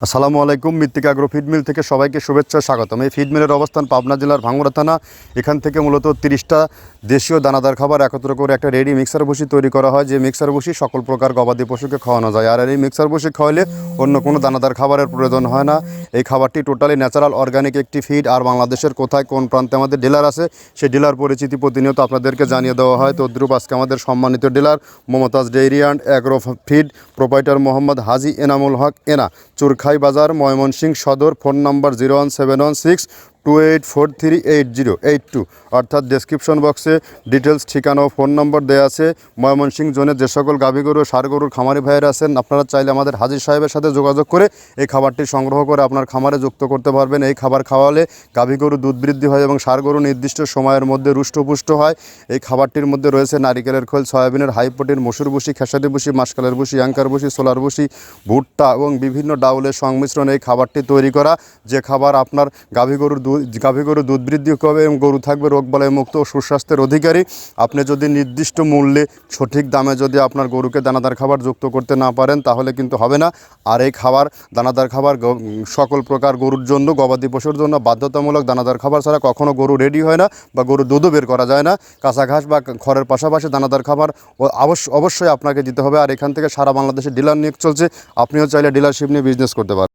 আসসালামু আলাইকুম। মৃত্তিকা আগ্রো ফিড মিল থেকে সবাইকে শুভেচ্ছা স্বাগতম। এই ফিড মিলের অবস্থান পাবনা জেলার ভাঙ্গুড়া থানা। এখান থেকে মূলত 30টা দেশীয় দানাদার খাবার একত্র করে একটা রেডি মিক্সার ভুসি তৈরি করা হয়, যে মিক্সার ভুসি সকল প্রকার গবাদি পশুকে খাওয়ানো যায়। আর এই মিক্সার ভুসি খাওয়ালে অন্য কোনো দানাদার খাবারের প্রয়োজন হয় না। এই খাবারটি টোটালি ন্যাচারাল অর্গানিক একটি ফিড। আর বাংলাদেশের কোথায় কোন প্রান্তে আমাদের ডিলার আছে সেই ডিলার পরিচিতি প্রতিনিয়ত আপনাদেরকে জানিয়ে দেওয়া হয়। তদ্রূপ আজকে আমাদের সম্মানিত dealer Momtaz dairy and agro feed proprietor Mohammad Haji Enamul Haque Ena, Churkhai Bazar, Mymensingh সদর। ফোন নাম্বার 0171628438082, অর্থাৎ ডেসক্রিপশন বক্সে ডিটেলস, ঠিকানা ও ফোন নম্বর দেওয়া আছে। ময়মনসিংহ জোনে যে সকল গাভী গরু ষাঁড় গরুর খামারি ভাইয়েরা আছেন, আপনারা চাইলে আমাদের হাজির সাহেবের সাথে যোগাযোগ করে এই খাবারটি সংগ্রহ করে আপনার খামারে যুক্ত করতে পারবেন। এই খাবার খাওয়ালে গাভী গরু দুধ বৃদ্ধি হয় এবং ষাঁড় গরু নির্দিষ্ট সময়ের মধ্যে রুষ্টপুষ্ট হয়। এই খাবারটির মধ্যে রয়েছে নারিকেলের খোল, সয়াবিনের হাই প্রোটিন, মসুর ভুসি, খেসারি ভুসি, মাসকালের ভুসি, অ্যাঙ্কার ভুসি, সোলার ভুসি, ভুট্টা এবং বিভিন্ন ডাউলের সংমিশ্রণে এই খাবারটি তৈরি করা, যে খাবার আপনার গাভী গরু দুধ বৃদ্ধি করবে এবং গরু থাকবে রোগবালাই মুক্ত ও সুস্বাস্থ্যের অধিকারী। আপনি যদি নির্দিষ্ট মূল্যে সঠিক দামে যদি আপনার গরুকে দানাদার খাবার যুক্ত করতে না পারেন তাহলে কিন্তু হবে না। আর এই খাবার দানাদার খাবার সকল প্রকার গরুর জন্য, গবাদি পশুর জন্য বাধ্যতামূলক। দানাদার খাবার ছাড়া কখনো গরু রেডি হয় না বা গরুর দুধও বের করা যায় না। কাঁচা ঘাস বা খড়ের পাশাপাশি দানাদার খাবার অবশ্যই আপনাকে দিতে হবে। আর এখান থেকে সারা বাংলাদেশে ডিলার নিয়োগ চলছে, আপনিও চাইলে ডিলারশিপ নিয়ে বিজনেস করতে পারেন।